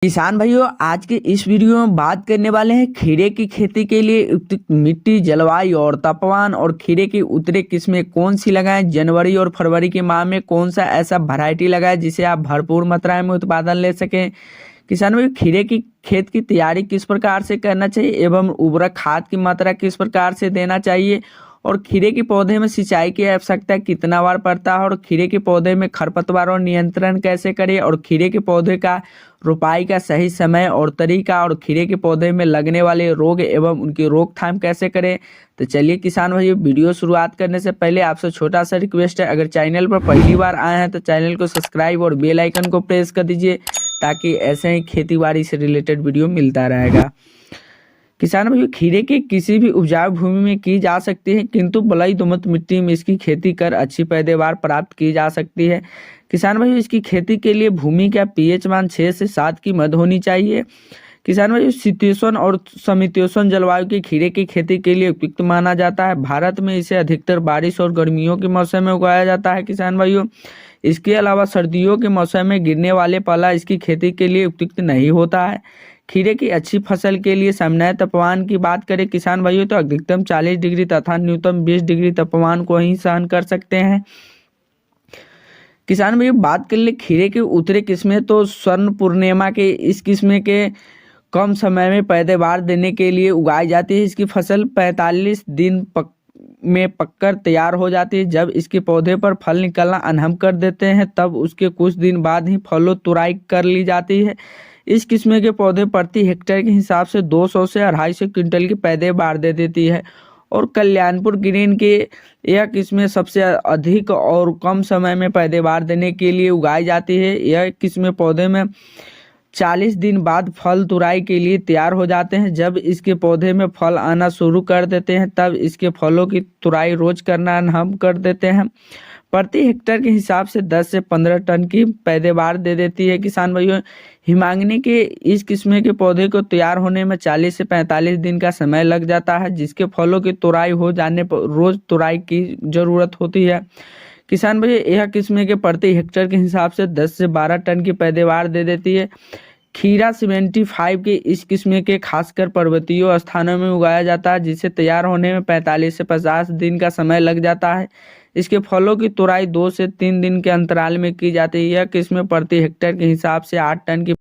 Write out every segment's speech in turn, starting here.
किसान भाइयों, आज के इस वीडियो में बात करने वाले हैं खीरे की खेती के लिए उपयुक्त मिट्टी, जलवायु और तापमान और खीरे की उतरे किस्में कौन सी लगाएं। जनवरी और फरवरी के माह में कौन सा ऐसा वैरायटी लगाएं जिसे आप भरपूर मात्रा में उत्पादन ले सकें। किसान भाइयों, खीरे की खेत की तैयारी किस प्रकार से करना चाहिए एवं उर्वरक खाद की मात्रा किस प्रकार से देना चाहिए और खीरे के पौधे में सिंचाई की आवश्यकता कितना बार पड़ता है और खीरे के पौधे में खरपतवार और नियंत्रण कैसे करें और खीरे के पौधे का रोपाई का सही समय और तरीका और खीरे के पौधे में लगने वाले रोग एवं उनकी रोकथाम कैसे करें। तो चलिए किसान भाइयों, वीडियो शुरुआत करने से पहले आपसे छोटा सा रिक्वेस्ट है, अगर चैनल पर पहली बार आए हैं तो चैनल को सब्सक्राइब और बेल आइकन को प्रेस कर दीजिए ताकि ऐसे ही खेती बाड़ी से रिलेटेड वीडियो मिलता रहेगा। किसान भाइयों, खीरे की किसी भी उपजाऊ भूमि में की जा सकती है, किंतु बलुई दोमट मिट्टी में इसकी खेती कर अच्छी पैदावार प्राप्त की जा सकती है। किसान भाइयों, इसकी खेती के लिए भूमि का पीएच मान 6 से 7 की मध्य होनी चाहिए। किसान भाइयों, शीतोष्ण और समशीतोष्ण जलवायु की खीरे की खेती के लिए उपयुक्त माना जाता है। भारत में इसे अधिकतर बारिश और गर्मियों के मौसम में उगाया जाता है। किसान भाइयों, इसके अलावा सर्दियों के मौसम में गिरने वाले पाला इसकी खेती के लिए उपयुक्त नहीं होता है। खीरे की अच्छी फसल के लिए सामान्य तापमान की बात करें किसान भाइयों, तो अधिकतम 40 डिग्री तथा न्यूनतम 20 डिग्री तापमान को ही सहन कर सकते हैं। किसान भाइयों, बात कर ले खीरे के उतरे किस्में, तो स्वर्ण पूर्णिमा के इस किस्में के कम समय में पैदावार देने के लिए उगाई जाती है। इसकी फसल 45 दिन में पककर तैयार हो जाती है। जब इसके पौधे पर फल निकलना आरंभ कर देते हैं तब उसके कुछ दिन बाद ही फलों तुराई कर ली जाती है। इस किस्म के पौधे प्रति हेक्टेयर के हिसाब से 200 से 250 क्विंटल की पैदावार दे देती है और कल्याणपुर ग्रीन के यह किस्में सबसे अधिक और कम समय में पैदावार देने के लिए उगाई जाती है। यह किस्में पौधे में 40 दिन बाद फल तुराई के लिए तैयार हो जाते हैं। जब इसके पौधे में फल आना शुरू कर देते हैं तब इसके फलों की तुराई रोज करना आरंभ कर देते हैं। प्रति हेक्टेयर के हिसाब से 10 से 15 टन की पैदावार दे देती है। किसान भाइयों, हिमांगनी के इस किस्म के पौधे को तैयार होने में 40 से 45 दिन का समय लग जाता है, जिसके फलों की तुराई हो जाने पर रोज तुराई की जरूरत होती है। किसान भाई, यह किस्म के प्रति हेक्टेयर के हिसाब से 10 से 12 टन की पैदावार दे देती है। खीरा 75 के इस किस्म के खासकर पर्वतीय स्थानों में उगाया जाता है, जिसे तैयार होने में 45 से 50 दिन का समय लग जाता है। इसके फलों की तुराई 2 से 3 दिन के अंतराल में की जाती है। यह किस्में प्रति हेक्टेयर के हिसाब से 8 टन की।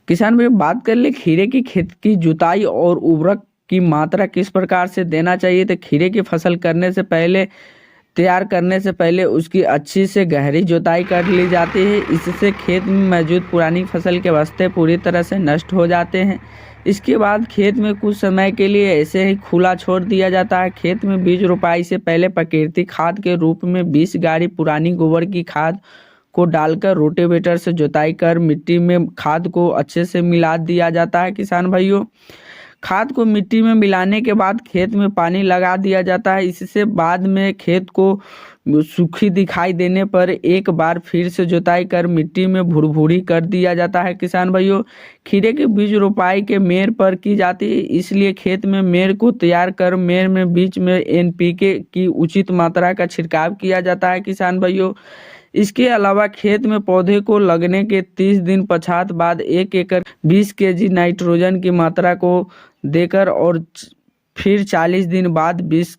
किसान भाई, बात कर ले खीरे की खेत की जुताई और उर्वरक की मात्रा किस प्रकार से देना चाहिए। तो खीरे की फसल करने से पहले तैयार करने से पहले उसकी अच्छी से गहरी जुताई कर ली जाती है। इससे खेत में मौजूद पुरानी फसल के बस्ते पूरी तरह से नष्ट हो जाते हैं। इसके बाद खेत में कुछ समय के लिए ऐसे ही खुला छोड़ दिया जाता है। खेत में बीज रोपाई से पहले प्राकृतिक खाद के रूप में 20 गाड़ी पुरानी गोबर की खाद को डालकर रोटेवेटर से जुताई कर मिट्टी में खाद को अच्छे से मिला दिया जाता है। किसान भाइयों, खाद को मिट्टी में मिलाने के बाद खेत में पानी लगा दिया जाता है। इससे बाद में खेत को सूखी दिखाई देने पर एक बार फिर से जुताई कर मिट्टी में भुरभुरी कर दिया जाता है। किसान भाइयों, खीरे के बीज रोपाई के मेड़ पर की जाती है, इसलिए खेत में मेड़ को तैयार कर मेड़ में बीच में एनपीके की उचित मात्रा का छिड़काव किया जाता है। किसान भाइयों, इसके अलावा खेत में पौधे को लगने के 30 दिन पश्चात बाद 1 एकड़ 20 केजी नाइट्रोजन की मात्रा को देकर और फिर 40 दिन बाद 20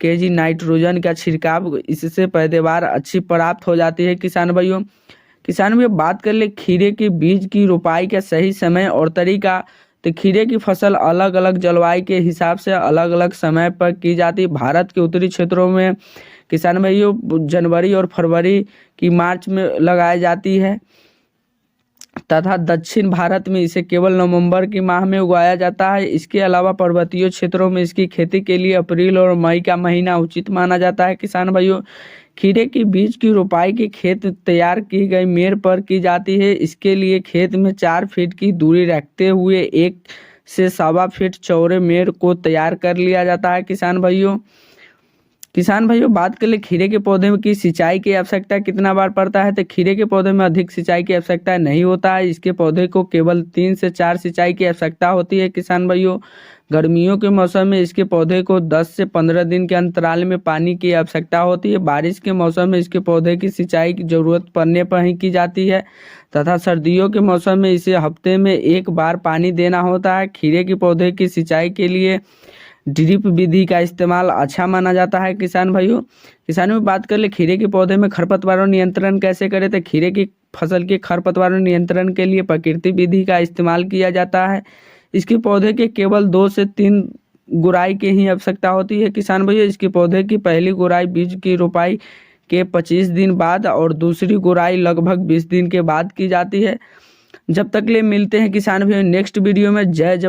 केजी नाइट्रोजन का छिड़काव, इससे पैदावार अच्छी प्राप्त हो जाती है। किसान भाइयों, बात कर ले खीरे के बीज की रोपाई का सही समय और तरीका, तो खीरे की फसल अलग अलग जलवायु के हिसाब से अलग अलग समय पर की जाती है। भारत के उत्तरी क्षेत्रों में किसान भाइयों जनवरी और फरवरी की मार्च में लगाई जाती है तथा दक्षिण भारत में इसे केवल नवंबर के माह में उगाया जाता है। इसके अलावा पर्वतीय क्षेत्रों में इसकी खेती के लिए अप्रैल और मई का महीना उचित माना जाता है। किसान भाइयों, खीरे के बीज की रोपाई की खेत तैयार की गई मेड़ पर की जाती है। इसके लिए खेत में 4 फीट की दूरी रखते हुए 1 से 1.25 फीट चौड़े मेड़ को तैयार कर लिया जाता है। किसान भाइयों, किसान भाइयों बात कर ले खीरे के पौधे में की सिंचाई की आवश्यकता कितना बार पड़ता है, तो खीरे के पौधे में अधिक सिंचाई की आवश्यकता नहीं होता है। इसके पौधे को केवल 3 से 4 सिंचाई की आवश्यकता होती है। किसान भाइयों गर्मियों के मौसम में इसके पौधे को 10 से 15 दिन के अंतराल में पानी की आवश्यकता होती है। बारिश के मौसम में इसके पौधे की सिंचाई की जरूरत पड़ने पर ही की जाती है तथा सर्दियों के मौसम में इसे हफ्ते में 1 बार पानी देना होता है। खीरे के पौधे की सिंचाई के लिए ड्रिप विधि का इस्तेमाल अच्छा माना जाता है। किसान भाइयों किसानों में बात कर ले खीरे के पौधे में खरपतवारों नियंत्रण कैसे करें, तो खीरे की फसल के खरपतवारों नियंत्रण के लिए प्राकृतिक विधि का इस्तेमाल किया जाता है। इसके पौधे के केवल 2 से 3 गुड़ाई की ही आवश्यकता होती है। किसान भाइयों इसके पौधे की पहली गुड़ाई बीज की रोपाई के 25 दिन बाद और दूसरी गुड़ाई लगभग 20 दिन के बाद की जाती है। जब तक ले मिलते हैं किसान भाइयों नेक्स्ट वीडियो में। जय जवान।